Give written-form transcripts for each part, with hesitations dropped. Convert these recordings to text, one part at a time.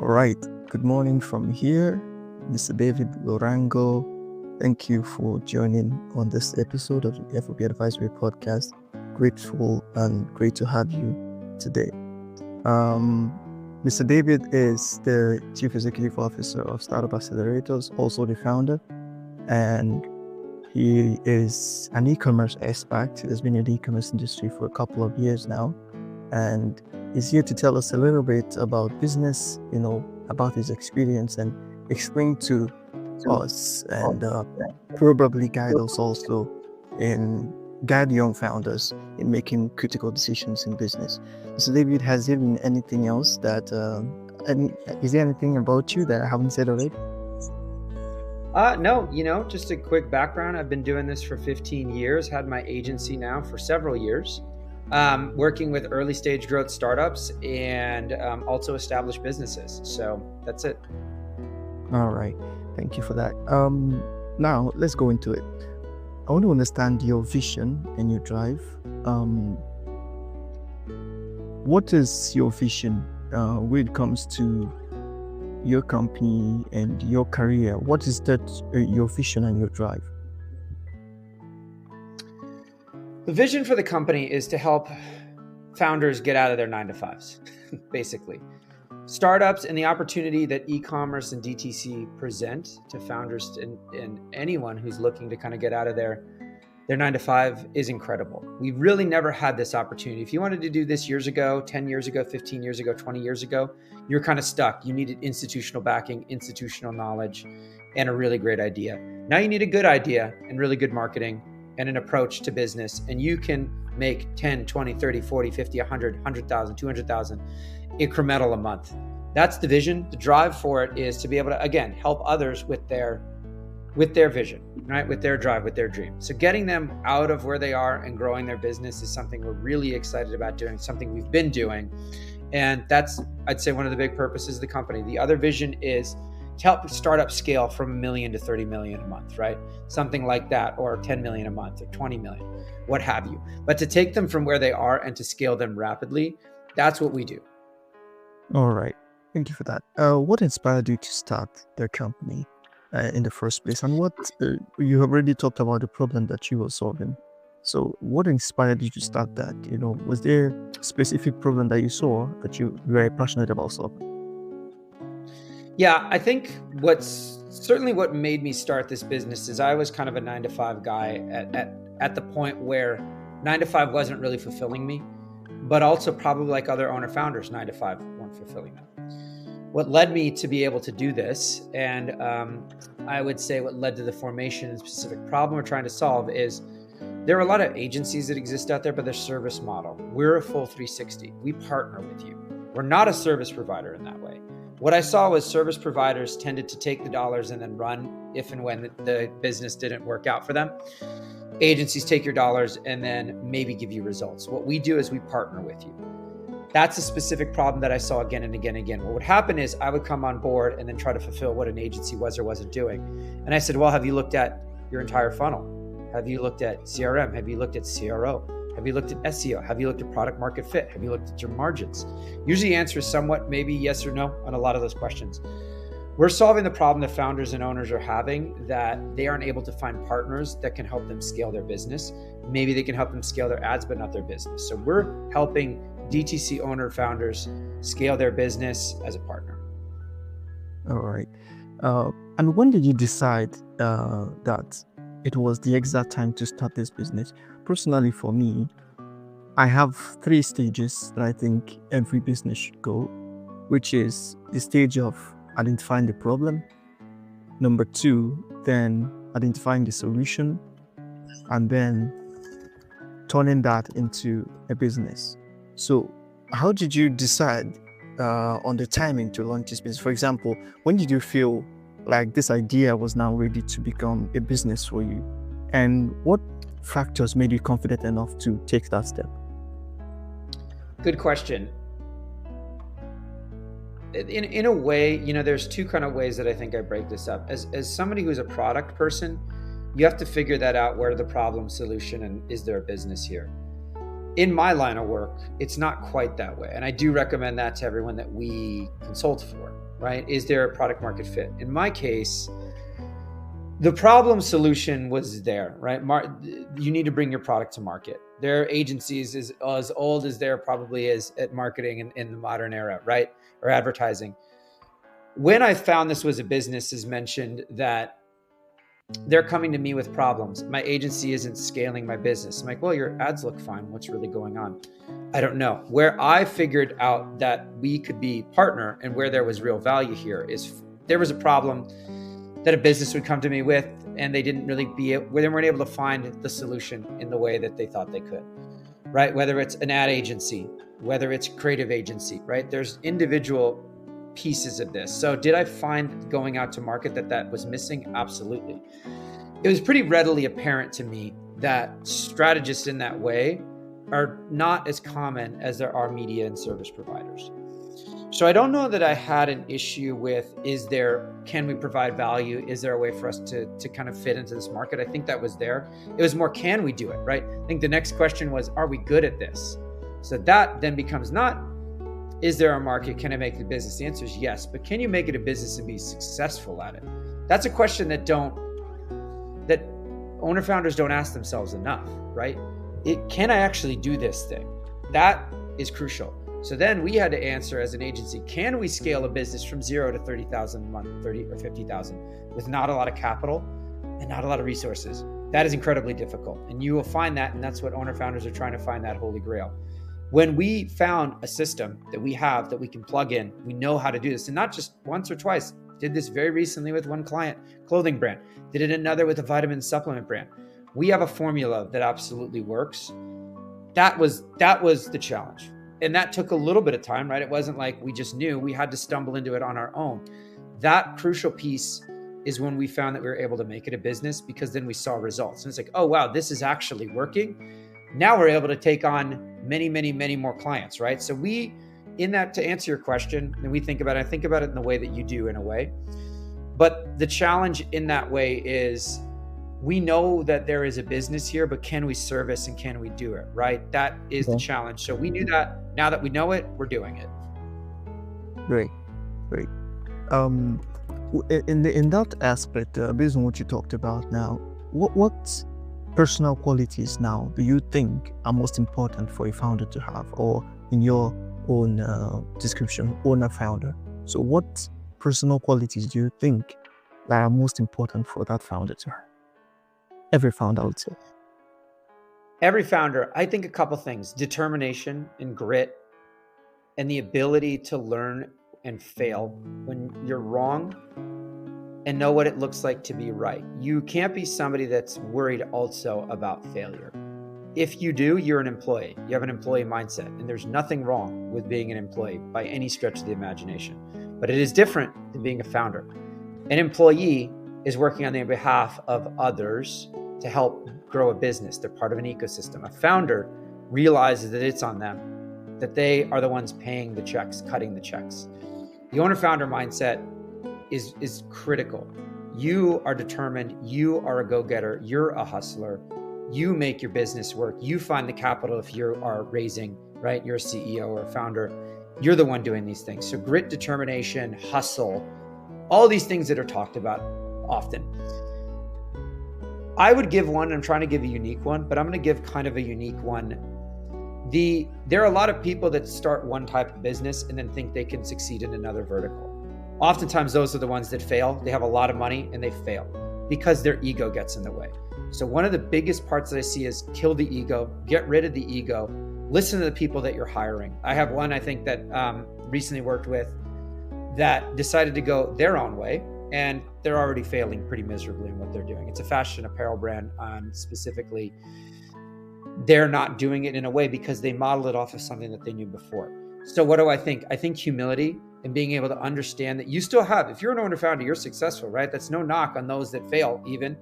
All right. Good morning from here, Mr. David Lorango. Thank you for joining on this episode of the FOP Advisory Podcast. Grateful and great to have you today. Mr. David is the Chief Executive Officer of Startup Accelerators, also the founder, and he is an e-commerce expert. He has been in the e-commerce industry for a couple of years now, and he's here to tell us a little bit about business, about his experience, and explain to us and probably guide us also in guide young founders in making critical decisions in business. So David, has there been anything else that, is there anything about you that I haven't said already? No, just a quick background. I've been doing this for 15 years, had my agency now for several years, working with early stage growth startups and also established businesses. So that's it. All right. Thank you for that. Now let's go into it. I want to understand your vision and your drive. What is your vision when it comes to your company and your career? What is that, your vision and your drive? The vision for the company is to help founders get out of their 9-to-5s, basically. Startups and the opportunity that e-commerce and DTC present to founders and anyone who's looking to kind of get out of their 9-to-5 is incredible. We really never had this opportunity. If you wanted to do this years ago, 10 years ago, 15 years ago, 20 years ago, you're kind of stuck. You needed institutional backing, institutional knowledge, and a really great idea. Now you need a good idea and really good marketing and an approach to business, and you can make 10, 20, 30, 40, 50, 100, 100,000, 200,000 incremental a month. That's the vision. The drive for it is to be able to, again, help others with their vision, right? With their drive, with their dream. So getting them out of where they are and growing their business is something we're really excited about doing, something we've been doing. And that's, I'd say, one of the big purposes of the company. The other vision is to help startups scale from $1 million to 30 million a month, right? Something like that, or 10 million a month or 20 million, what have you. But to take them from where they are and to scale them rapidly, that's what we do. All right. Thank you for that. What inspired you to start the company in the first place? And what you have already talked about the problem that you were solving. So what inspired you to start that? Was there a specific problem that you saw that you were very passionate about solving? Yeah, I think what made me start this business is I was kind of a 9-to-5 guy at the point where 9-to-5 wasn't really fulfilling me, but also probably like other owner founders, 9-to-5 weren't fulfilling them. What led me to be able to do this, and I would say what led to the formation and specific problem we're trying to solve, is there are a lot of agencies that exist out there, but they're service model. We're a full 360. We partner with you. We're not a service provider in that way. What I saw was service providers tended to take the dollars and then run if and when the business didn't work out for them. Agencies take your dollars and then maybe give you results. What we do is we partner with you. That's a specific problem that I saw again and again and again. What would happen is I would come on board and then try to fulfill what an agency was or wasn't doing. And I said, well, have you looked at your entire funnel? Have you looked at CRM? Have you looked at CRO? Have you looked at SEO? Have you looked at product market fit? Have you looked at your margins? Usually the answer is somewhat maybe yes or no on a lot of those questions. We're solving the problem that founders and owners are having, that they aren't able to find partners that can help them scale their business. Maybe they can help them scale their ads, but not their business. So we're helping DTC owner founders scale their business as a partner. All right. And when did you decide that it was the exact time to start this business? Personally, for me, I have 3 stages that I think every business should go, which is the stage of identifying the problem. Number 2, then identifying the solution, and then turning that into a business. So how did you decide on the timing to launch this business? For example, when did you feel like this idea was now ready to become a business for you? And what factors made you confident enough to take that step? Good question. In a way, there's 2 kind of ways that I think I break this up. As somebody who's a product person, you have to figure that out, where the problem, solution, and is there a business here? In my line of work, it's not quite that way. And I do recommend that to everyone that we consult for. right? Is there a product market fit? In my case, the problem solution was there, right? You need to bring your product to market. Their agencies is as old as there probably is at marketing in the modern era, right? Or advertising. When I found this was a business, as mentioned, that they're coming to me with problems. My agency isn't scaling my business. I'm like, well, your ads look fine. What's really going on? I don't know. Where I figured out that we could be partner and where there was real value here is there was a problem that a business would come to me with, and they didn't really they weren't able to find the solution in the way that they thought they could, right? Whether it's an ad agency, whether it's a creative agency, right? There's individual pieces of this. So did I find going out to market that was missing? Absolutely. It was pretty readily apparent to me that strategists in that way are not as common as there are media and service providers. So I don't know that I had an issue with, can we provide value? Is there a way for us to kind of fit into this market? I think that was there. It was more, can we do it, right? I think the next question was, are we good at this? So that then becomes not, is there a market? Can I make the business? The answer is yes, but can you make it a business and be successful at it? That's a question that owner founders don't ask themselves enough, right? Can I actually do this thing? That is crucial. So then we had to answer as an agency, can we scale a business from 0 to 30,000 a month, 30 or 50,000 with not a lot of capital and not a lot of resources? That is incredibly difficult. And you will find that, and that's what owner founders are trying to find, that holy grail. When we found a system that we have that we can plug in, we know how to do this, and not just once or twice. Did this very recently with one client, clothing brand. Did it another with a vitamin supplement brand. We have a formula that absolutely works. That was the challenge. And that took a little bit of time, right? It wasn't like we just knew. We had to stumble into it on our own. That crucial piece is when we found that we were able to make it a business, because then we saw results. And it's like, oh, wow, this is actually working. Now we're able to take on many, many, many more clients, right? So to answer your question, and I think about it in the way that you do in a way. But the challenge in that way is, we know that there is a business here, but can we service and can we do it, right? That is the challenge. So we knew that. Now that we know it, we're doing it. Great. In that aspect, based on what you talked about now, what personal qualities now do you think are most important for a founder to have, or in your own description, owner founder? So what personal qualities do you think that are most important for that founder to have? Every founder, I would say. Every founder, I think a couple things: determination and grit, and the ability to learn and fail when you're wrong and know what it looks like to be right. You can't be somebody that's worried also about failure. If you do, you're an employee. You have an employee mindset, and there's nothing wrong with being an employee by any stretch of the imagination. But it is different than being a founder. An employee is working on the behalf of others to help grow a business. They're part of an ecosystem. A founder realizes that it's on them, that they are the ones paying the checks, cutting the checks. The owner-founder mindset is critical. You are determined. You are a go-getter. You're a hustler. You make your business work. You find the capital if you are raising, right? You're a CEO or a founder. You're the one doing these things. So grit, determination, hustle, all these things that are talked about often. I would give one, I'm trying to give a unique one, but I'm going to give kind of a unique one. There are a lot of people that start one type of business and then think they can succeed in another vertical. Oftentimes, those are the ones that fail. They have a lot of money and they fail because their ego gets in the way. So one of the biggest parts that I see is kill the ego, get rid of the ego, listen to the people that you're hiring. I have one I think that recently worked with that decided to go their own way, and they're already failing pretty miserably in what they're doing. It's a fashion apparel brand, specifically. They're not doing it in a way because they modeled it off of something that they knew before. So what do I think? I think humility and being able to understand that you still have, if you're an owner founder, you're successful, right? That's no knock on those that fail even.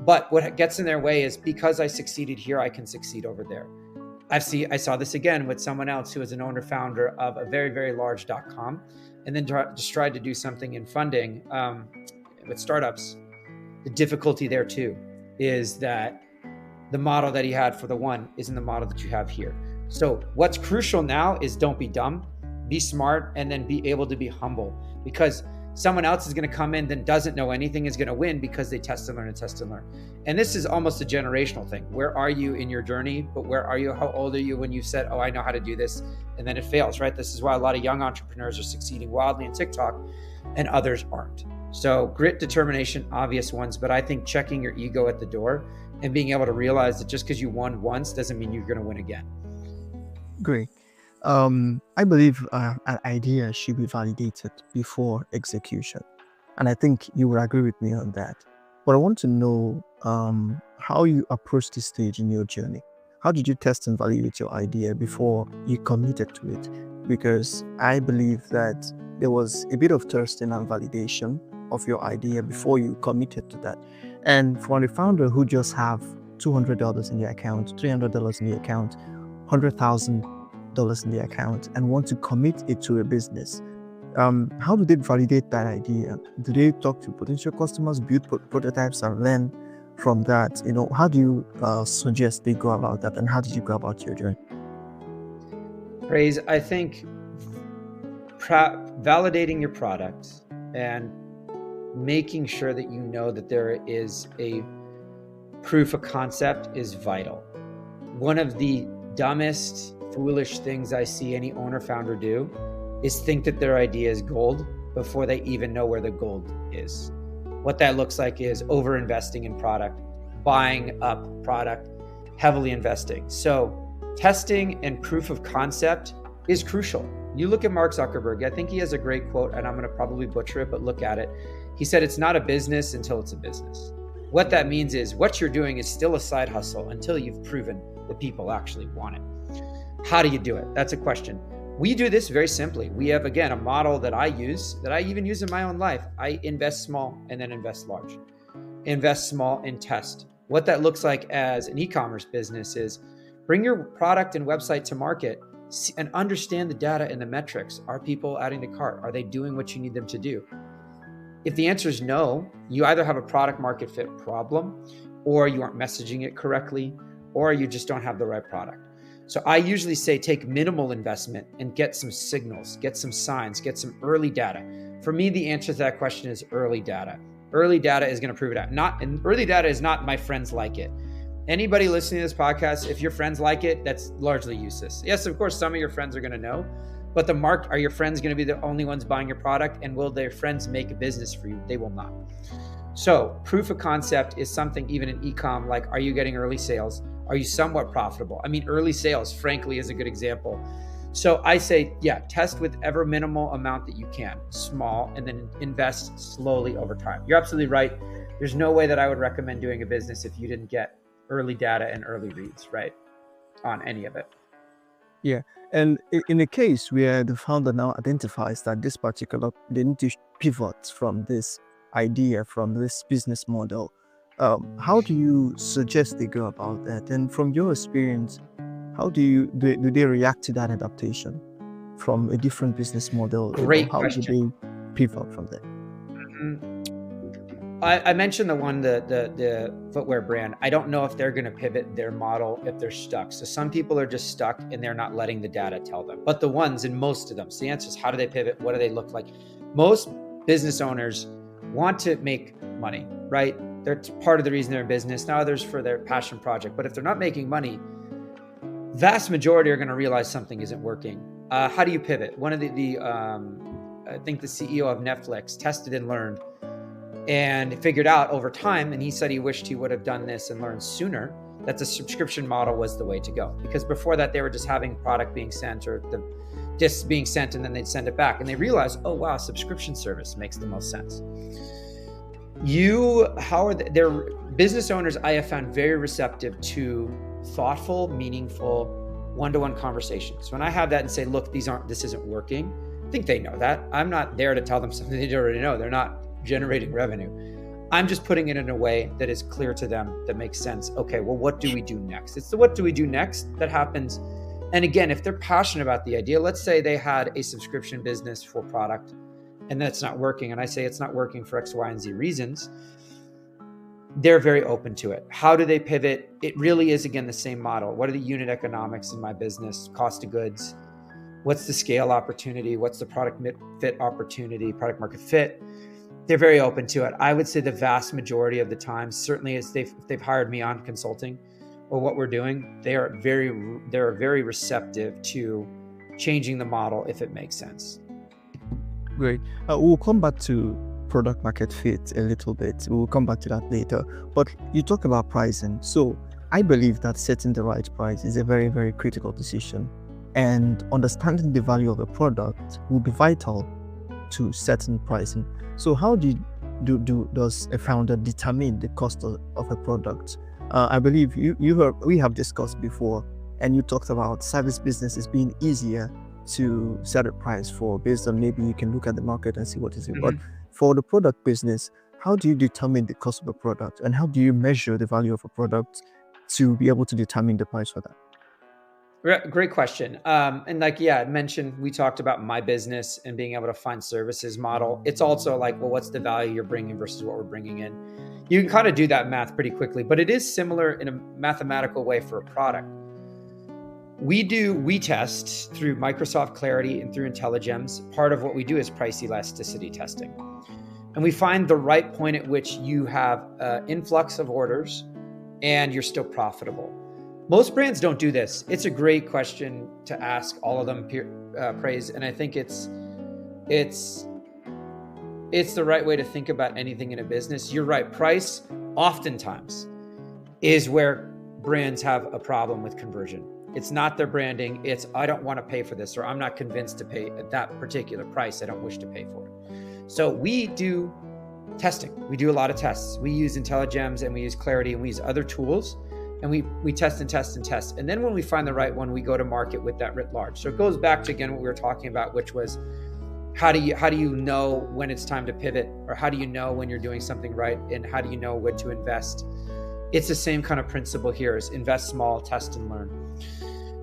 But what gets in their way is, because I succeeded here, I can succeed over there. I saw this again with someone else who was an owner founder of a very, very large .com, and then just tried to do something in funding with startups. The difficulty there too is that the model that he had for the one isn't the model that you have here. So what's crucial now is don't be dumb. be smart, and then be able to be humble, because someone else is going to come in that doesn't know anything is going to win because they test and learn and test and learn. And this is almost a generational thing. Where are you in your journey? But where are you? How old are you when you said, oh, I know how to do this, and then it fails, right? This is why a lot of young entrepreneurs are succeeding wildly in TikTok and others aren't. So grit, determination, obvious ones, but I think checking your ego at the door and being able to realize that just because you won once doesn't mean you're going to win again. Great. I believe an idea should be validated before execution. And I think you will agree with me on that. But I want to know how you approach this stage in your journey. How did you test and validate your idea before you committed to it? Because I believe that there was a bit of testing and validation of your idea before you committed to that. And for the founder who just have $200 in their account, $300 in the account, $100,000 in the account, and want to commit it to a business, how do they validate that idea? Do they talk to potential customers, build prototypes, and learn from that? How do you suggest they go about that, and how did you go about your journey? Praise, I think validating your product and making sure that you know that there is a proof of concept is vital. One of the dumbest, foolish things I see any owner founder do is think that their idea is gold before they even know where the gold is. What that looks like is over investing in product, buying up product, heavily investing. So testing and proof of concept is crucial. You look at Mark Zuckerberg, I think he has a great quote, and I'm going to probably butcher it, but look at it. He said, it's not a business until it's a business. What that means is what you're doing is still a side hustle until you've proven that people actually want it. How do you do it? That's a question. We do this very simply. We have, again, a model that I use, that I even use in my own life. I invest small and then invest large. Invest small and test. What that looks like as an e-commerce business is bring your product and website to market and understand the data and the metrics. Are people adding to cart? Are they doing what you need them to do? If the answer is no, you either have a product market fit problem, or you aren't messaging it correctly, or you just don't have the right product. So I usually say take minimal investment and get some signals, get some signs, get some early data. For me, the answer to that question is early data. Early data is going to prove it out. And early data is not my friends like it. Anybody listening to this podcast, if your friends like it, that's largely useless. Yes, of course, some of your friends are going to know, but are your friends going to be the only ones buying your product? And will their friends make a business for you? They will not. So proof of concept is something even in e-com, like, are you getting early sales? Are you somewhat profitable? I mean, early sales, frankly, is a good example. So I say, yeah, test with ever minimal amount that you can, small, and then invest slowly over time. You're absolutely right. There's no way that I would recommend doing a business if you didn't get early data and early reads, right, on any of it. Yeah. And in a case where the founder now identifies that they need to pivot from this idea, from this business model, how do you suggest they go about that? And from your experience, how do they react to that adaptation from a different business model? Great how question. do they pivot from there? Mm-hmm. I mentioned the footwear brand. I don't know if they're going to pivot their model if they're stuck. So some people are just stuck and they're not letting the data tell them. But the ones, and most of them, so the answer is, how do they pivot? What do they look like? Most business owners want to make money, right? They're part of the reason they're in business. Now others for their passion project. But if they're not making money, vast majority are going to realize something isn't working. How do you pivot? One of I think the CEO of Netflix tested and learned and figured out over time, and he said he wished he would have done this and learned sooner, that the subscription model was the way to go. Because before that, they were just having product being sent or the discs being sent, and then they'd send it back. And they realized, oh, wow, subscription service makes the most sense. Their business owners I have found very receptive to thoughtful, meaningful, one-to-one conversations. When I have that and say, look, this isn't working, I think they know that. I'm not there to tell them something they already know. They're not generating revenue. I'm just putting it in a way that is clear to them, that makes sense. Okay, well, what do we do next? It's the what do we do next that happens. And again, if they're passionate about the idea, let's say they had a subscription business for product and that's not working, and I say it's not working for X, Y, and Z reasons, they're very open to it. How do they pivot? It really is, again, the same model. What are the unit economics in my business? Cost of goods. What's the scale opportunity? What's the product fit opportunity, product market fit? They're very open to it. I would say the vast majority of the time, certainly if they've hired me on consulting or what we're doing, they're very receptive to changing the model if it makes sense. Great. We'll come back to product market fit a little bit. We'll come back to that later. But you talk about pricing. So I believe that setting the right price is a very, very critical decision. And understanding the value of a product will be vital to setting pricing. So how does a founder determine the cost of a product? I believe we have discussed before, and you talked about service businesses being easier to set a price for based on maybe you can look at the market and see what is it. But for the product business, how do you determine the cost of a product, and how do you measure the value of a product to be able to determine the price for that? Great question. And I mentioned, we talked about my business and being able to find services model. It's also like, well, what's the value you're bringing versus what we're bringing in? You can kind of do that math pretty quickly, but it is similar in a mathematical way for a product. We test through Microsoft Clarity and through IntelliGems. Part of what we do is price elasticity testing. And we find the right point at which you have an influx of orders and you're still profitable. Most brands don't do this. It's a great question to ask all of them, Praise. And I think it's the right way to think about anything in a business. You're right. Price oftentimes is where brands have a problem with conversion. It's not their branding. It's, I don't want to pay for this, or I'm not convinced to pay at that particular price. I don't wish to pay for it. So we do testing. We do a lot of tests. We use IntelliGems and we use Clarity and we use other tools. And we test and test and test. And then when we find the right one, we go to market with that writ large. So it goes back to, again, what we were talking about, which was how do you know when it's time to pivot, or how do you know when you're doing something right, and how do you know when to invest? It's the same kind of principle here, is invest small, test and learn.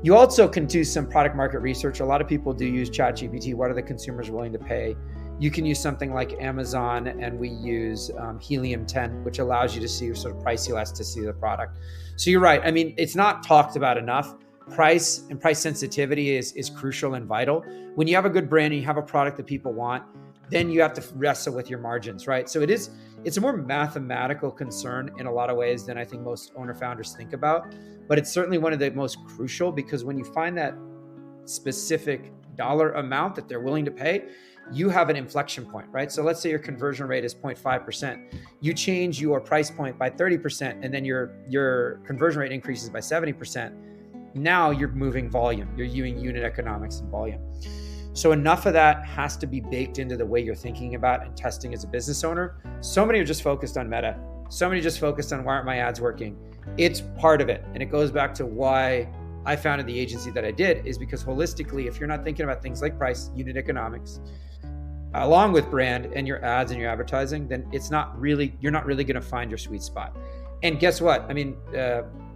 You also can do some product market research. A lot of people do use ChatGPT. What are the consumers willing to pay? You can use something like Amazon, and we use Helium 10, which allows you to see sort of price elasticity of the product. So you're right. I mean, it's not talked about enough. Price and price sensitivity is crucial and vital. When you have a good brand and you have a product that people want, then you have to wrestle with your margins, right? So it's a more mathematical concern in a lot of ways than I think most owner founders think about. But it's certainly one of the most crucial, because when you find that specific dollar amount that they're willing to pay, you have an inflection point, right? So let's say your conversion rate is 0.5%. You change your price point by 30%, and then your conversion rate increases by 70%. Now you're moving volume. You're using unit economics and volume. So enough of that has to be baked into the way you're thinking about and testing as a business owner. So many are just focused on meta. So many just focused on, why aren't my ads working? It's part of it. And it goes back to why I founded the agency that I did, is because holistically, if you're not thinking about things like price, unit economics, along with brand and your ads and your advertising, then you're not really going to find your sweet spot. And guess what? I mean,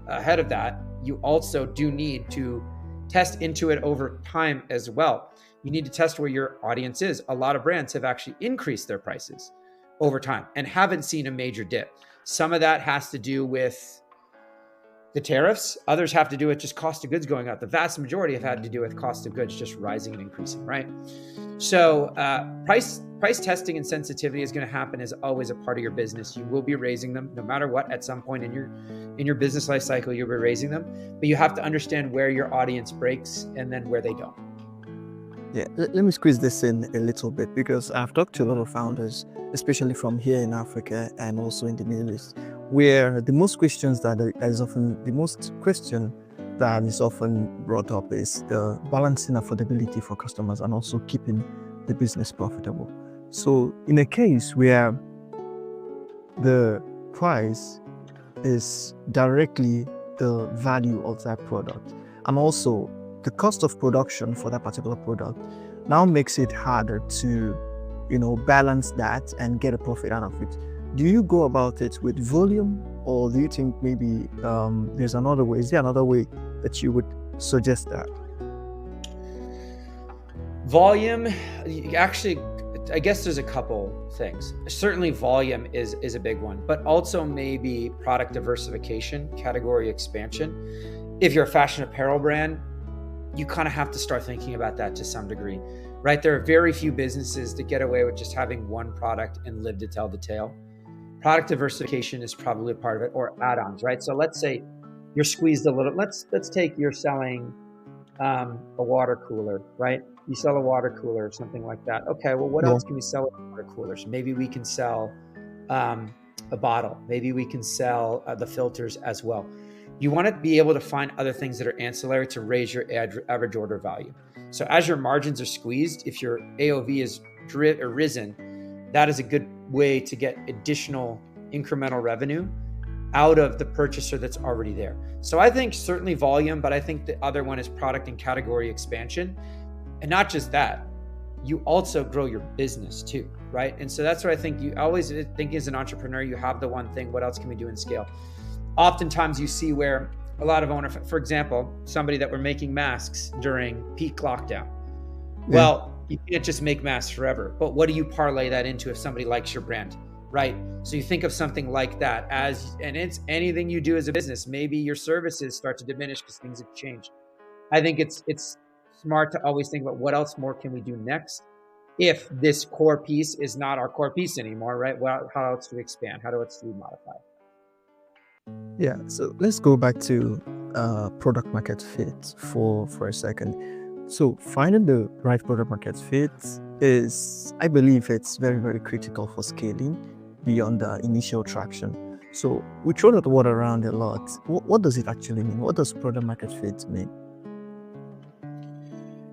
ahead of that, you also do need to test into it over time as well. You need to test where your audience is. A lot of brands have actually increased their prices over time and haven't seen a major dip. Some of that has to do with the tariffs. Others have to do with just cost of goods going up. The vast majority have had to do with cost of goods just rising and increasing, right? So price testing and sensitivity is going to happen as always a part of your business. You will be raising them no matter what. At some point in your business life cycle, you'll be raising them, but you have to understand where your audience breaks and then where they don't. Yeah, let me squeeze this in a little bit, because I've talked to a lot of founders, especially from here in Africa and also in the Middle East, where the most question that is often brought up is the balancing affordability for customers and also keeping the business profitable. So in a case where the price is directly the value of that product, and also the cost of production for that particular product now makes it harder to, balance that and get a profit out of it. Do you go about it with volume, or do you think maybe there's another way? Is there another way that you would suggest that? Volume, actually, I guess there's a couple things. Certainly volume is a big one, but also maybe product diversification, category expansion. If you're a fashion apparel brand, you kind of have to start thinking about that to some degree, right? There are very few businesses that get away with just having one product and live to tell the tale. Product diversification is probably a part of it, or add-ons, right? So let's say you're squeezed a little. Let's take you're selling a water cooler, right? You sell a water cooler or something like that. Okay, well, what Yeah. else can we sell with water coolers? Maybe we can sell a bottle. Maybe we can sell the filters as well. You want to be able to find other things that are ancillary to raise your average order value. So as your margins are squeezed, if your AOV is risen, that is a good way to get additional incremental revenue out of the purchaser that's already there. So I think certainly volume, but I think the other one is product and category expansion. And not just that, you also grow your business too, right? And so that's what I think. You always think as an entrepreneur, you have the one thing, what else can we do in scale? Oftentimes you see where a lot of owners, for example, somebody that were making masks during peak lockdown. Well, you can't just make masks forever, but what do you parlay that into if somebody likes your brand, right? So you think of something like that and it's anything you do as a business. Maybe your services start to diminish because things have changed. I think it's smart to always think about what else more can we do next if this core piece is not our core piece anymore, right? Well, how else do we expand? How else do we modify? Yeah, so let's go back to product market fit for a second. So finding the right product market fit is, I believe, it's very, very critical for scaling beyond the initial traction. So we throw that word around a lot. What does it actually mean? What does product market fit mean?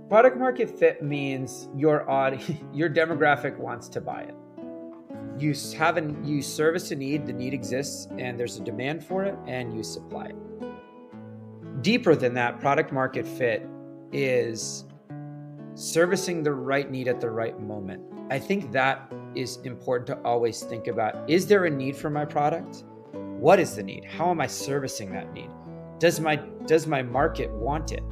Product market fit means your demographic wants to buy it. You service a need, the need exists, and there's a demand for it, and you supply it. Deeper than that, product market fit is servicing the right need at the right moment. I think that is important to always think about. Is there a need for my product? What is the need? How am I servicing that need? Does my market want it?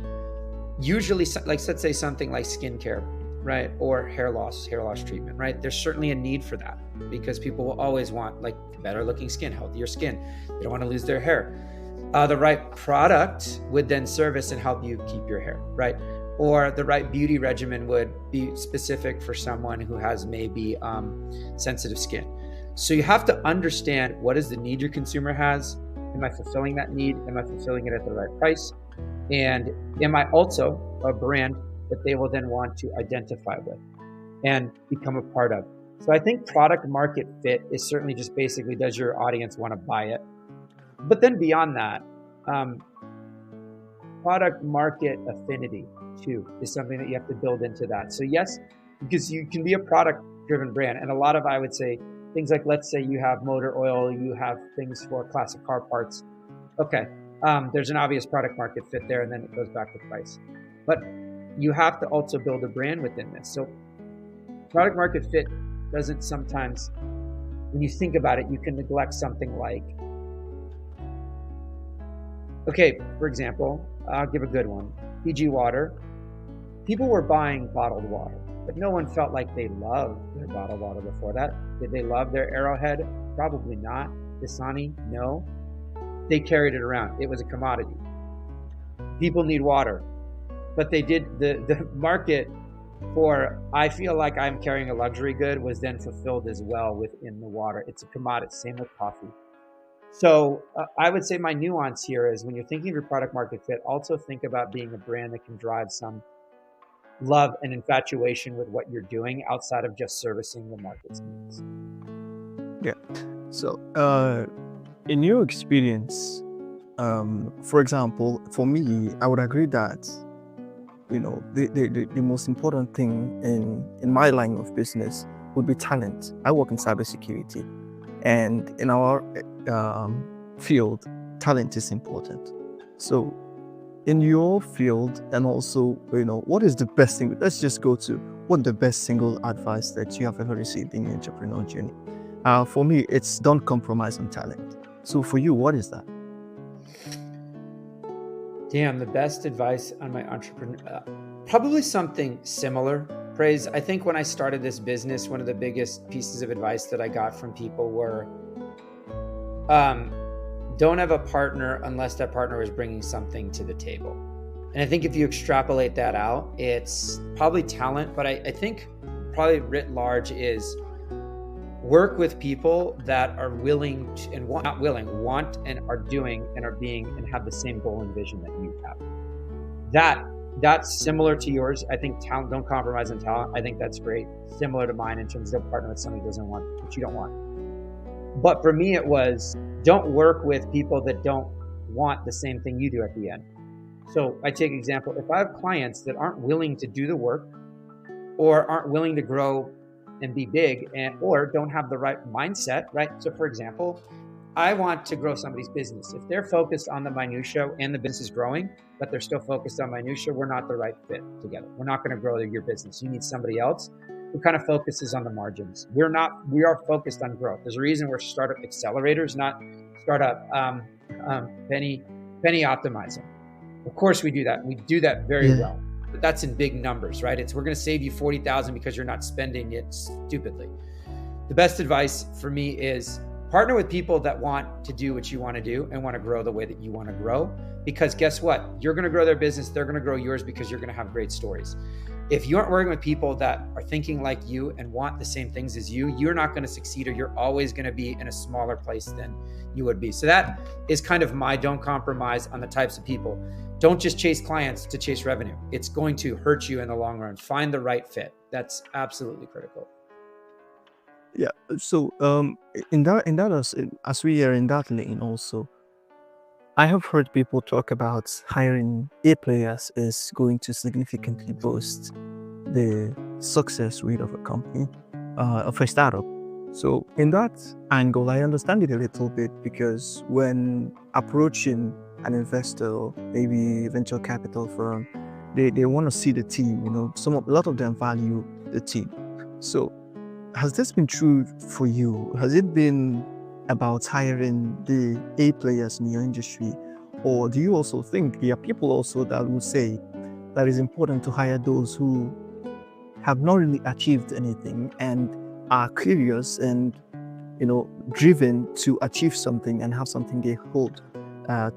Usually, like let's say something like skincare, right? Or hair loss treatment, right? There's certainly a need for that because people will always want like better looking skin, healthier skin. They don't want to lose their hair. The right product would then service and help you keep your hair, right? Or the right beauty regimen would be specific for someone who has maybe sensitive skin. So you have to understand what is the need your consumer has. Am I fulfilling that need? Am I fulfilling it at the right price? And am I also a brand that they will then want to identify with and become a part of? So I think product market fit is certainly just basically, does your audience want to buy it? But then beyond that, product market affinity too is something that you have to build into that. So yes, because you can be a product driven brand, and a lot of, I would say, things like, let's say you have motor oil, you have things for classic car parts. Okay, there's an obvious product market fit there, and then it goes back to price. But you have to also build a brand within this. So product market fit doesn't sometimes, when you think about it, you can neglect something like, okay, for example, I'll give a good one. PG water. People were buying bottled water, but no one felt like they loved their bottled water before that. Did they love their Arrowhead? Probably not. Dasani? No. They carried it around. It was a commodity. People need water, but they did the market for, I feel like I'm carrying a luxury good, was then fulfilled as well within the water. It's a commodity. Same with coffee. So I would say my nuance here is when you're thinking of your product market fit, also think about being a brand that can drive some love and infatuation with what you're doing outside of just servicing the market's needs. Yeah. So in your experience, for example, for me, I would agree that, the most important thing in my line of business would be talent. I work in cybersecurity, and in our field, talent is important. So in your field, and also, what is the best thing? Let's just go to what the best single advice that you have ever received in your entrepreneurial journey. For me, it's don't compromise on talent. So for you, what is that? Damn, the best advice on my entrepreneur, probably something similar. Praise. I think when I started this business, one of the biggest pieces of advice that I got from people were, don't have a partner unless that partner is bringing something to the table. And I think if you extrapolate that out, it's probably talent, but I think probably writ large is work with people that are willing to, and want, not willing, want and are doing and are being and have the same goal and vision that you have. That's similar to yours. I think talent, don't compromise on talent. I think that's great. Similar to mine in terms of partner with somebody who doesn't want what you don't want. But for me, it was don't work with people that don't want the same thing you do at the end. So I take example, if I have clients that aren't willing to do the work or aren't willing to grow and be big or don't have the right mindset, right? So for example, I want to grow somebody's business. If they're focused on the minutia and the business is growing, but they're still focused on minutia, we're not the right fit together. We're not going to grow your business. You need somebody else who kind of focuses on the margins. We are focused on growth. There's a reason we're Startup Accelerators, not startup penny optimizing. Of course we do that. We do that very well. But that's in big numbers, right? We're going to save you $40,000 because you're not spending it stupidly. The best advice for me is partner with people that want to do what you want to do and want to grow the way that you want to grow. Because guess what? You're going to grow their business. They're going to grow yours because you're going to have great stories. If you aren't working with people that are thinking like you and want the same things as you, you're not going to succeed, or you're always going to be in a smaller place than you would be. So that is kind of my don't compromise on the types of people. Don't just chase clients to chase revenue. It's going to hurt you in the long run. Find the right fit. That's absolutely critical. Yeah. So in that as we are in that lane also, I have heard people talk about hiring A players is going to significantly boost the success rate of a company, of a startup. So in that angle, I understand it a little bit, because when approaching an investor, maybe venture capital firm, they want to see the team. A lot of them value the team. So has this been true for you? Has it been about hiring the A players in your industry? Or do you also think there are people also that will say that it's important to hire those who have not really achieved anything and are curious and driven to achieve something and have something they hold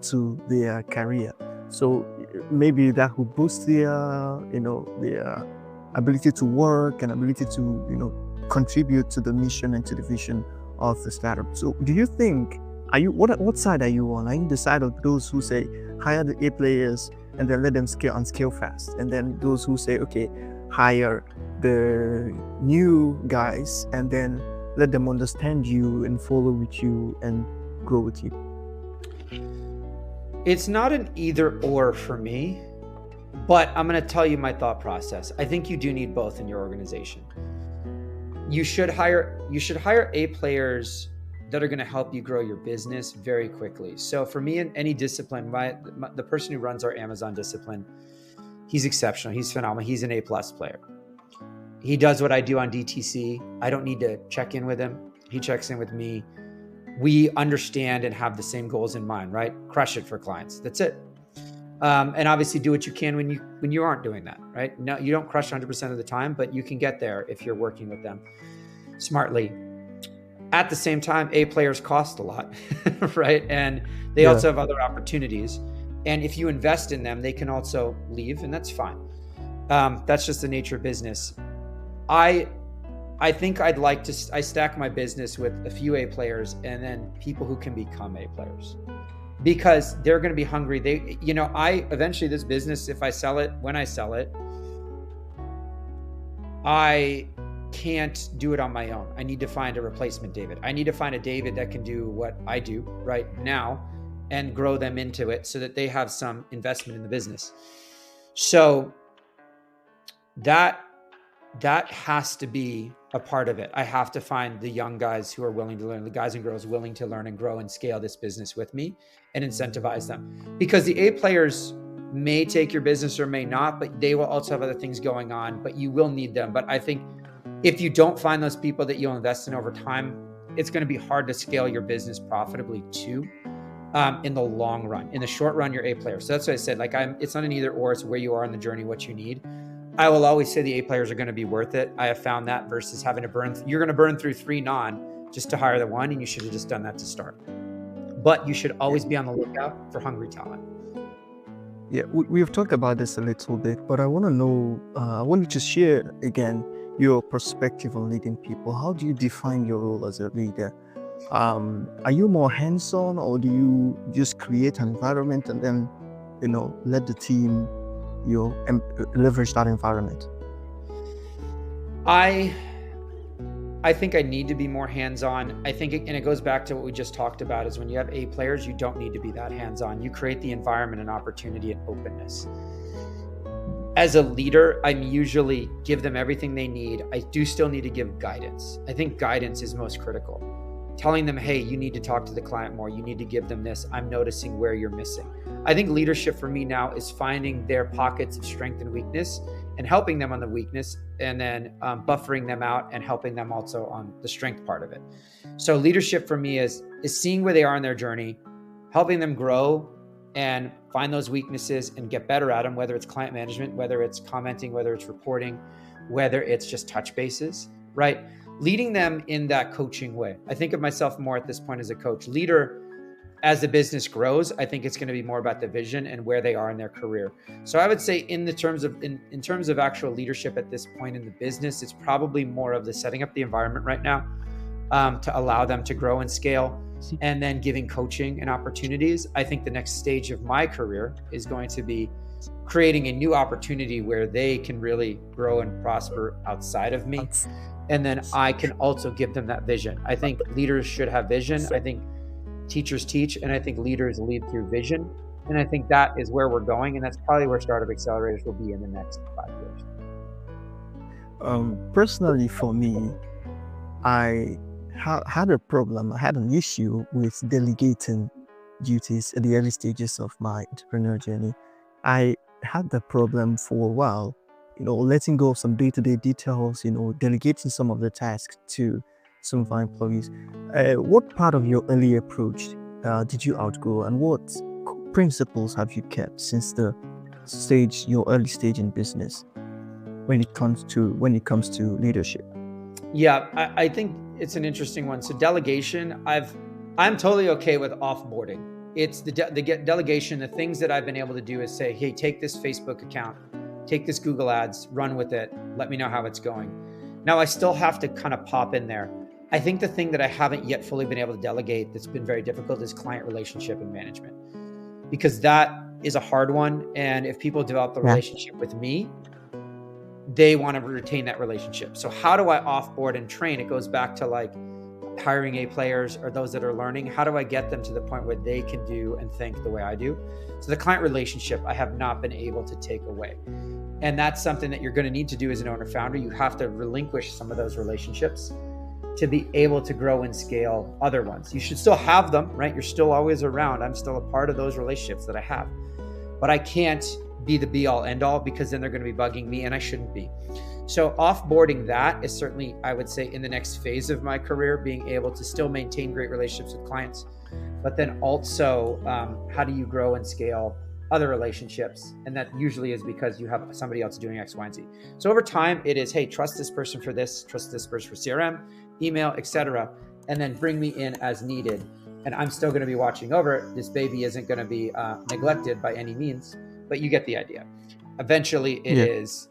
to their career? So maybe that will boost their ability to work and ability to contribute to the mission and to the vision of the startup. So do you think, what side are you on? Are you the side of those who say hire the A players and then let them scale fast, and then those who say, okay, hire the new guys and then let them understand you and follow with you and grow with you? It's not an either or for me, but I'm going to tell you my thought process. I think you do need both in your organization. You should hire A players that are going to help you grow your business very quickly. So for me, in any discipline, the person who runs our Amazon discipline, he's exceptional. He's phenomenal. He's an A+ player. He does what I do on DTC. I don't need to check in with him. He checks in with me. We understand and have the same goals in mind, right? Crush it for clients. That's it. And obviously do what you can when you aren't doing that, right? No, you don't crush 100% of the time, but you can get there if you're working with them smartly. At the same time, A players cost a lot, right? And they also have other opportunities. And if you invest in them, they can also leave, and that's fine. That's just the nature of business. I think I stack my business with a few A players and then people who can become A players, because they're going to be hungry. Eventually this business, when I sell it, I can't do it on my own. I need to find a replacement David. I need to find a David that can do what I do right now and grow them into it so that they have some investment in the business. So that has to be a part of it. I have to find the young guys who are willing to learn, the guys and girls willing to learn and grow and scale this business with me, and incentivize them. Because the A players may take your business or may not, but they will also have other things going on, but you will need them. But I think if you don't find those people that you'll invest in over time, it's going to be hard to scale your business profitably too, in the long run. In the short run, you're A player. So that's what I said. It's not an either or, it's where you are in the journey, what you need. I will always say the A players are going to be worth it. I have found that versus having to you're going to burn through 3 just to hire the one, and you should have just done that to start. But you should always be on the lookout for hungry talent. Yeah, we've talked about this a little bit, but I want to know, I want you to share again your perspective on leading people. How do you define your role as a leader? Are you more hands-on, or do you just create an environment and then, let the team, leverage that environment? I I think I need to be more hands-on. I think, and it goes back to what we just talked about, is when you have A players, you don't need to be that hands-on. You create the environment and opportunity and openness. As a leader, I'm usually give them everything they need. I do still need to give guidance. I think guidance is most critical. Telling them, hey, you need to talk to the client more. You need to give them this. I'm noticing where you're missing. I think leadership for me now is finding their pockets of strength and weakness and helping them on the weakness, and then buffering them out and helping them also on the strength part of it. So leadership for me is seeing where they are in their journey, helping them grow and find those weaknesses and get better at them, whether it's client management, whether it's commenting, whether it's reporting, whether it's just touch bases, right? Leading them in that coaching way. I think of myself more at this point as a coach. Leader, as the business grows, I think it's going to be more about the vision and where they are in their career. So I would say in terms of actual leadership at this point in the business, it's probably more of the setting up the environment right now to allow them to grow and scale, and then giving coaching and opportunities. I think the next stage of my career is going to be creating a new opportunity where they can really grow and prosper outside of me. And then I can also give them that vision. I think leaders should have vision. I think teachers teach, and I think leaders lead through vision. And I think that is where we're going. And that's probably where Startup Accelerators will be in the next 5 years. Personally, for me, I had a problem. I had an issue with delegating duties at the early stages of my entrepreneur journey. I had the problem for a while, letting go of some day-to-day details, delegating some of the tasks to some of our employees. What part of your early approach did you outgrow, and what principles have you kept since your early stage in business when it comes to leadership? Yeah, I think it's an interesting one. So delegation, I'm totally okay with offboarding. It's the delegation. The things that I've been able to do is say, hey, take this Facebook account, take this Google Ads, run with it. Let me know how it's going. Now I still have to kind of pop in there. I think the thing that I haven't yet fully been able to delegate that's been very difficult is client relationship and management, because that is a hard one. And if people develop the relationship with me, they want to retain that relationship. So how do I offboard and train? It goes back to like hiring A players or those that are learning. How do I get them to the point where they can do and think the way I do? So the client relationship, I have not been able to take away. And that's something that you're going to need to do as an owner founder. You have to relinquish some of those relationships to be able to grow and scale other ones. You should still have them, right? You're still always around. I'm still a part of those relationships that I have, but I can't be the be all end all, because then they're going to be bugging me and I shouldn't be. So offboarding that is certainly, I would say, in the next phase of my career, being able to still maintain great relationships with clients, but then also how do you grow and scale other relationships? And that usually is because you have somebody else doing X, Y, and Z. So over time it is, hey, trust this person for this, trust this person for CRM, email, etc., and then bring me in as needed. And I'm still going to be watching over it. This baby isn't going to be neglected by any means, but you get the idea. Eventually it is,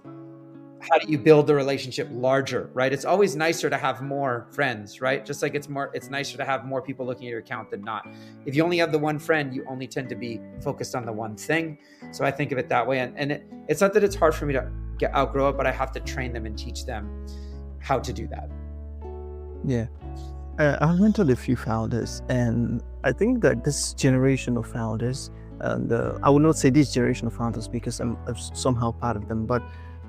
how do you build the relationship larger, right? It's always nicer to have more friends, right? Just like it's nicer to have more people looking at your account than not. If you only have the one friend, you only tend to be focused on the one thing. So I think of it that way. And it's not that it's hard for me to outgrow it, but I have to train them and teach them how to do that. Yeah. I've mentored a few founders, and I think that this generation of founders, and I will not say this generation of founders because I'm somehow part of them, but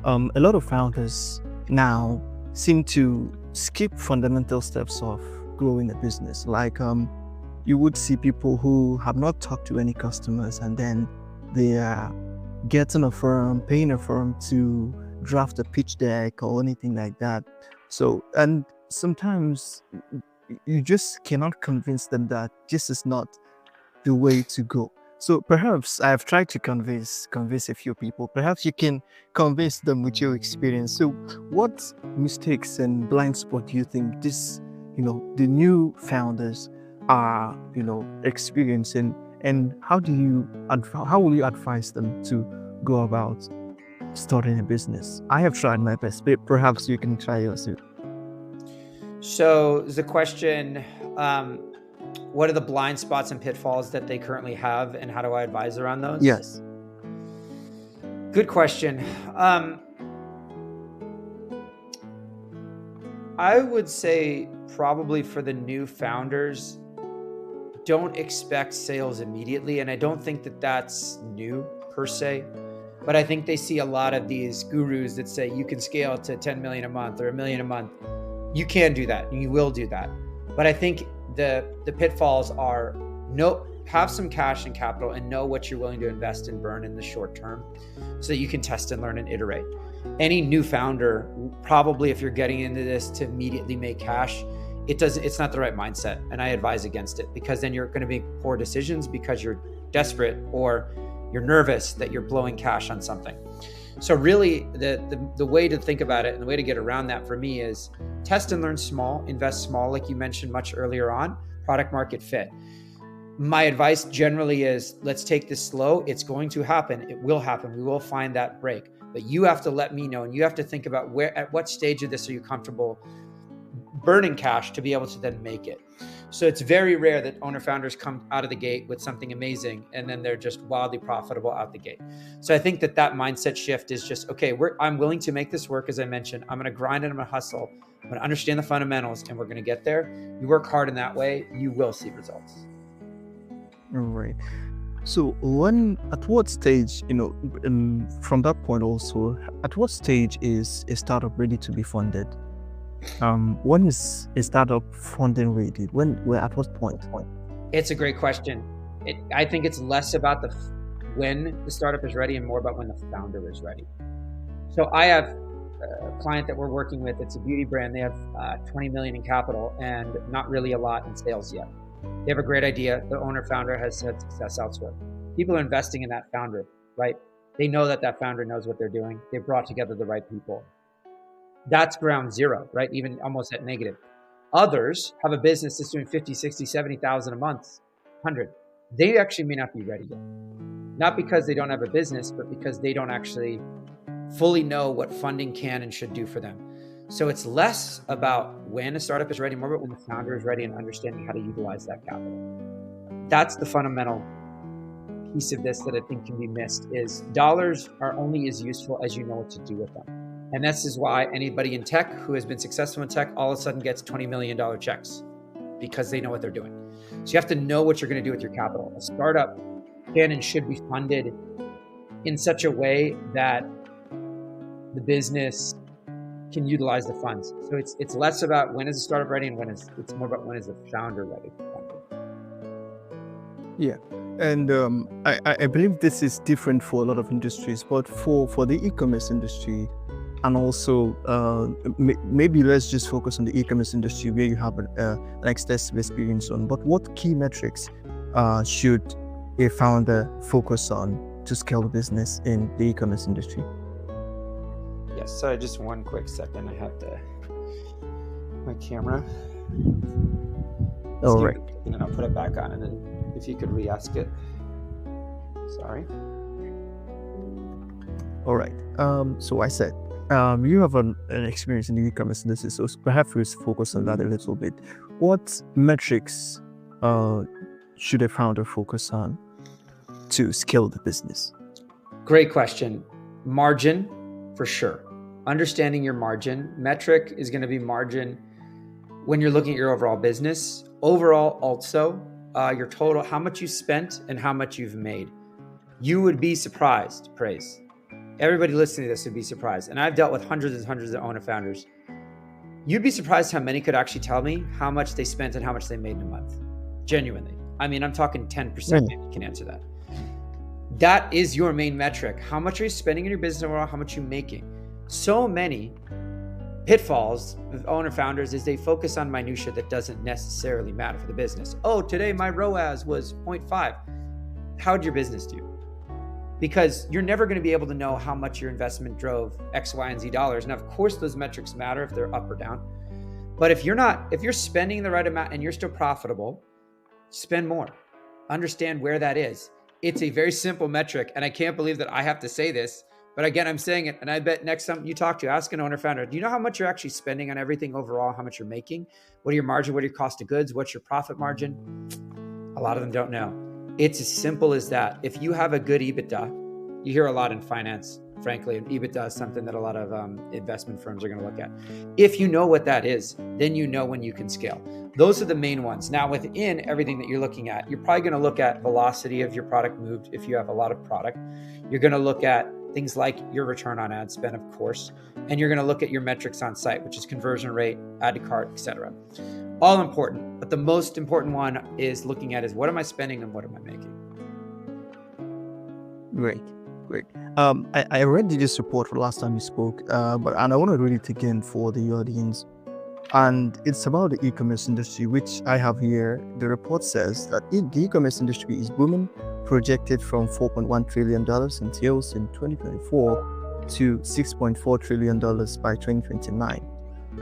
a lot of founders now seem to skip fundamental steps of growing a business. Like you would see people who have not talked to any customers, and then they are getting a firm, paying a firm to draft a pitch deck or anything like that. So, and sometimes you just cannot convince them that this is not the way to go. So perhaps I have tried to convince a few people. Perhaps you can convince them with your experience. So what mistakes and blind spot do you think the new founders are, experiencing, And how will you advise them to go about starting a business? I have tried my best, but perhaps you can try yours too. So the question, what are the blind spots and pitfalls that they currently have, and how do I advise around those? Yes. Good question. I would say probably for the new founders, don't expect sales immediately. And I don't think that that's new per se, but I think they see a lot of these gurus that say you can scale to 10 million a month or $1 million a month. You can do that and you will do that. But I think the pitfalls are have some cash and capital and know what you're willing to invest and burn in the short term so that you can test and learn and iterate. Any new founder, probably if you're getting into this to immediately make cash, it's not the right mindset. And I advise against it, because then you're going to make poor decisions because you're desperate or you're nervous that you're blowing cash on something. So really the way to think about it and the way to get around that for me is test and learn small, invest small, like you mentioned much earlier on, product market fit. My advice generally is let's take this slow. It's going to happen. It will happen. We will find that break, but you have to let me know, and you have to think about at what stage of this are you comfortable burning cash to be able to then make it. So it's very rare that owner founders come out of the gate with something amazing and then they're just wildly profitable out the gate. So I think that mindset shift is just, okay, I'm willing to make this work. As I mentioned, I'm going to grind and I'm going to hustle. I'm going to understand the fundamentals and we're going to get there. You work hard in that way, you will see results. All right. So at what stage, from that point also, at what stage is a startup ready to be funded? When is a startup funding ready? At what point? It's a great question. I think it's less about when the startup is ready and more about when the founder is ready. So I have a client that we're working with. It's a beauty brand. They have 20 million in capital and not really a lot in sales yet. They have a great idea. The owner founder has had success elsewhere. People are investing in that founder, right? They know that founder knows what they're doing. They've brought together the right people. That's ground zero, right? Even almost at negative. Others have a business that's doing 50, 60, 70,000 a month, 100. They actually may not be ready yet. Not because they don't have a business, but because they don't actually fully know what funding can and should do for them. So it's less about when a startup is ready, more about when the founder is ready and understanding how to utilize that capital. That's the fundamental piece of this that I think can be missed, is dollars are only as useful as you know what to do with them. And this is why anybody in tech who has been successful in tech all of a sudden gets $20 million checks, because they know what they're doing. So you have to know what you're going to do with your capital. A startup can and should be funded in such a way that the business can utilize the funds. So it's less about when is the startup ready and it's more about when is the founder ready. Yeah. And I believe this is different for a lot of industries, but for the e-commerce industry, and also maybe let's just focus on the e-commerce industry where you have an extensive experience on. But what key metrics should a founder focus on to scale the business in the e-commerce industry? Yes, sorry, just one quick second. I have my camera. All right. And then I'll put it back on, and then if you could re-ask it. Sorry. All right. So I said, you have an experience in the e-commerce industry, so perhaps we'll focus on that a little bit. What metrics should a founder focus on to scale the business? Great question. Margin, for sure. Understanding your margin. Metric is going to be margin when you're looking at your overall business. Overall, also, your total, how much you spent and how much you've made. You would be surprised, Praise. Everybody listening to this would be surprised. And I've dealt with hundreds and hundreds of owner founders. You'd be surprised how many could actually tell me how much they spent and how much they made in a month. Genuinely. I mean, I'm talking 10% maybe can answer that. That is your main metric. How much are you spending in your business overall? How much are you making? So many pitfalls of owner founders is they focus on minutia that doesn't necessarily matter for the business. Oh, today my ROAS was 0.5. How'd your business do? Because you're never going to be able to know how much your investment drove X, Y, and Z dollars. Now, of course, those metrics matter if they're up or down. But if you're spending the right amount and you're still profitable, spend more. understand where that is. It's a very simple metric, and I can't believe that I have to say this, but again, I'm saying it, and I bet next time you talk to, ask an owner founder, do you know how much you're actually spending on everything overall, how much you're making? What are your margin? What are your cost of goods? What's your profit margin? A lot of them don't know. It's as simple as that. If you have a good EBITDA, you hear a lot in finance, frankly, and EBITDA is something that a lot of investment firms are going to look at. If you know what that is, then you know when you can scale. Those are the main ones. Now, within everything that you're looking at, you're probably going to look at velocity of your product moved. If you have a lot of product, you're going to look at things like your return on ad spend, of course, and you're going to look at your metrics on site, which is conversion rate, add to cart, etc. All important, but the most important one is looking at is what am I spending and what am I making? Great. I read this report for the last time you spoke, and I want to read it again for the audience. And it's about the e-commerce industry, which I have here. The report says that the e-commerce industry is booming, projected from $4.1 trillion in sales in 2024 to $6.4 trillion by 2029.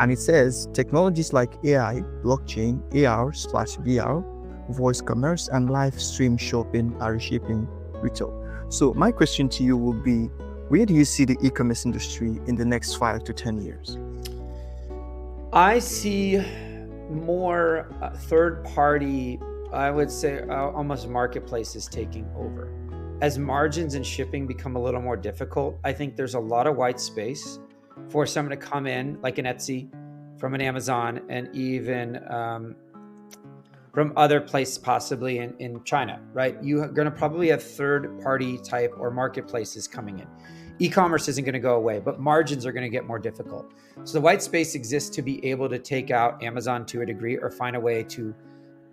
And it says technologies like AI, blockchain, AR/VR, voice commerce, and live stream shopping are reshaping retail. So my question to you will be, where do you see the e-commerce industry in the next 5 to 10 years? I see more third-party, I would say almost marketplaces taking over. As margins and shipping become a little more difficult, I think there's a lot of white space for someone to come in, like an Etsy, from an Amazon, and even from other places, possibly in China, right? You're going to probably have third-party type or marketplaces coming in. E-commerce isn't going to go away, but margins are going to get more difficult. So the white space exists to be able to take out Amazon to a degree, or find a way to,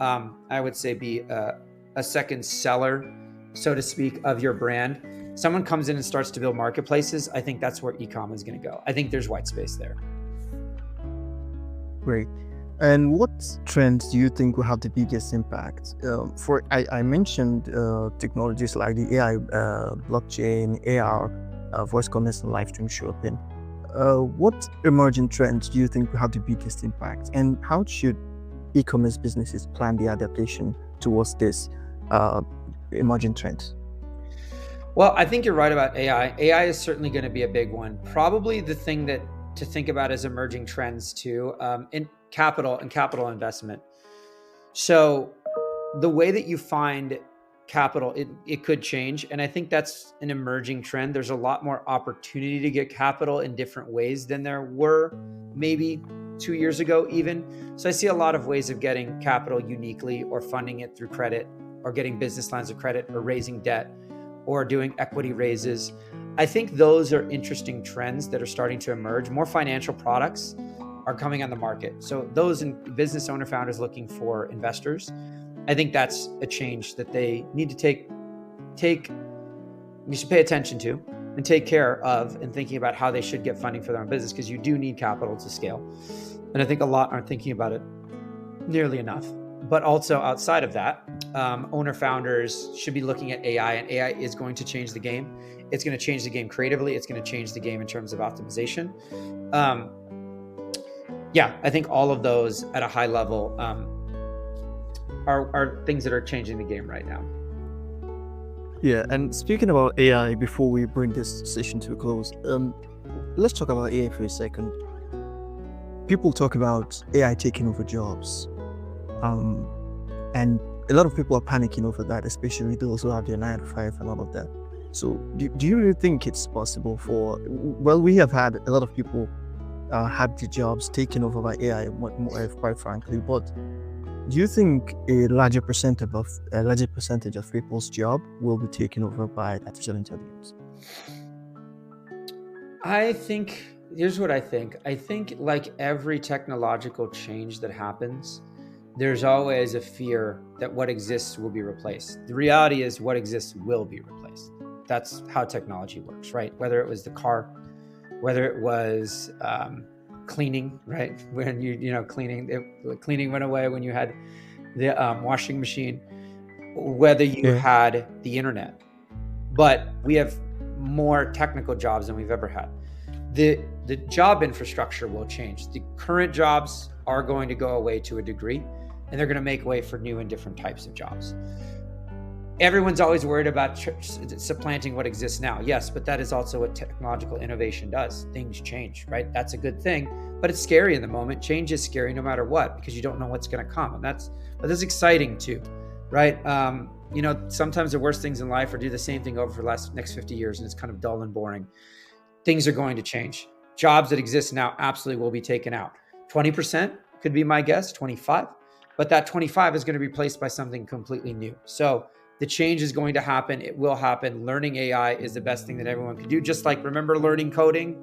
I would say, be a second seller, so to speak, of your brand. Someone comes in and starts to build marketplaces. I think that's where e-com is going to go. I think there's white space there. Great. And what trends do you think will have the biggest impact? I mentioned technologies like the AI, blockchain, AR, voice commerce, and live stream shopping. What emerging trends do you think will have the biggest impact? And how should e-commerce businesses plan the adaptation towards this emerging trends? Well, I think you're right about AI. AI is certainly going to be a big one. Probably the thing that to think about as emerging trends too, in capital and capital investment. So the way that you find capital, it could change. And I think that's an emerging trend. There's a lot more opportunity to get capital in different ways than there were maybe 2 years ago even. So I see a lot of ways of getting capital uniquely, or funding it through credit, or getting business lines of credit, or raising debt, or doing equity raises. I think those are interesting trends that are starting to emerge. More financial products are coming on the market. So those business owner founders looking for investors, I think that's a change that they need to you should pay attention to and take care of, and thinking about how they should get funding for their own business, because you do need capital to scale. And I think a lot aren't thinking about it nearly enough. But also outside of that, owner founders should be looking at AI, and AI is going to change the game. It's going to change the game creatively. It's going to change the game in terms of optimization. I think all of those at a high level are things that are changing the game right now. Yeah, and speaking about AI, before we bring this session to a close, let's talk about AI for a second. People talk about AI taking over jobs. And a lot of people are panicking over that, especially those who have their 9 to 5 and all of that. So do you really think it's possible we have had a lot of people have the jobs taken over by AI, quite frankly, but do you think a larger percentage of people's job will be taken over by artificial intelligence? Here's what I think. I think like every technological change that happens, there's always a fear that what exists will be replaced. The reality is what exists will be replaced. That's how technology works, right? Whether it was the car, whether it was cleaning, right? When cleaning went away when you had the washing machine, whether you had the internet. But we have more technical jobs than we've ever had. The job infrastructure will change. The current jobs are going to go away to a degree, and they're going to make way for new and different types of jobs. everyone's always worried about supplanting what exists now. Yes, but that is also what technological innovation does. Things change, right? That's a good thing, but it's scary in the moment. Change is scary no matter what, because you don't know what's going to come. And that's exciting too, right? Sometimes the worst things in life are do the same thing over for the next 50 years, and it's kind of dull and boring. Things are going to change. Jobs that exist now absolutely will be taken out. 20% could be my guess, 25, but that 25 is going to be replaced by something completely new. So the change is going to happen. It will happen. Learning AI is the best thing that everyone can do. Just like, remember learning coding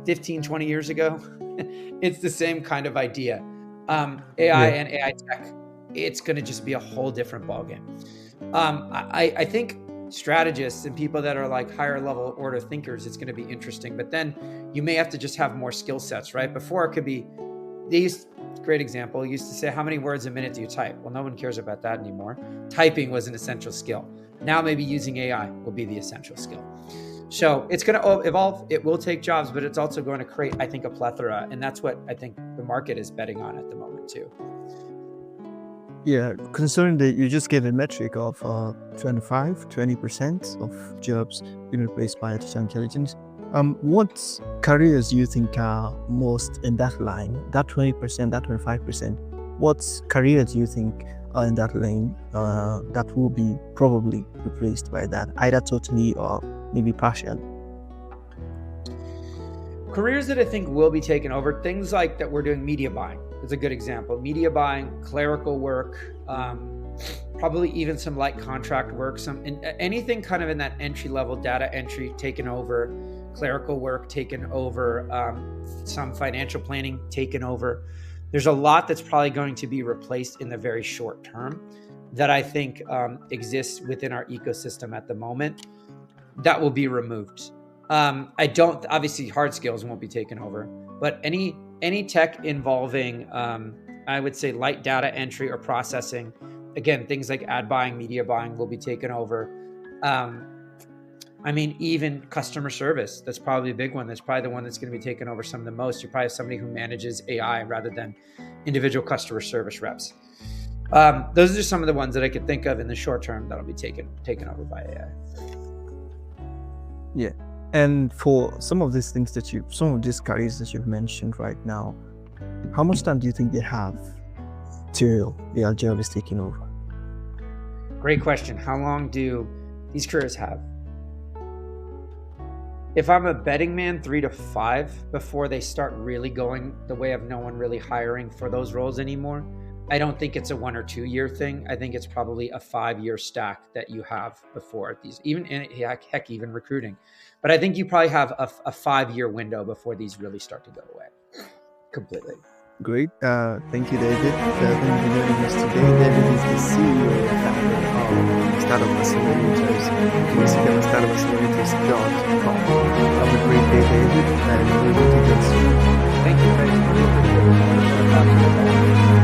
15, 20 years ago? It's the same kind of idea. AI and AI tech, it's going to just be a whole different ballgame. I think strategists and people that are like higher level order thinkers, it's going to be interesting, but then you may have to just have more skill sets, right? Before it could be great example, used to say, how many words a minute do you type? Well, no one cares about that anymore. Typing was an essential skill. Now maybe using AI will be the essential skill. So it's going to evolve. It will take jobs, but it's also going to create, I think, a plethora. And that's what I think the market is betting on at the moment too. Yeah, considering that you just gave a metric of 20% of jobs being replaced by artificial intelligence, what careers do you think are most in that line, that 20%, that 25%? What careers do you think are in that lane that will be probably replaced by that, either totally or maybe partially? Careers that I think will be taken over, things like that we're doing media buying is a good example. Media buying, clerical work, probably even some light contract work, anything kind of in that entry level, data entry taken over, clerical work taken over, some financial planning taken over. There's a lot that's probably going to be replaced in the very short term that I think exists within our ecosystem at the moment that will be removed. Obviously hard skills won't be taken over, but any tech involving, I would say light data entry or processing, again, things like ad buying, media buying will be taken over. Even customer service, that's probably a big one. That's probably the one that's going to be taken over some of the most. You probably have somebody who manages AI rather than individual customer service reps. Those are just some of the ones that I could think of in the short term that'll be taken over by AI. Yeah. And for some of these careers that you've mentioned right now, how much time do you think they have till their job is taken over? Great question. How long do these careers have? If I'm a betting man, 3 to 5 before they start really going the way of no one really hiring for those roles anymore. I don't think it's a 1 or 2 year thing. I think it's probably a 5-year stack that you have before these, even recruiting. But I think you probably have a 5-year window before these really start to go away completely. Great. Thank you, David. Thank you for joining us today. David is the CEO of Startup Accelerators. Please visit startupaccelerators.com. Have a great day, David, and we will meet again soon. Thank you, guys. Really appreciate it.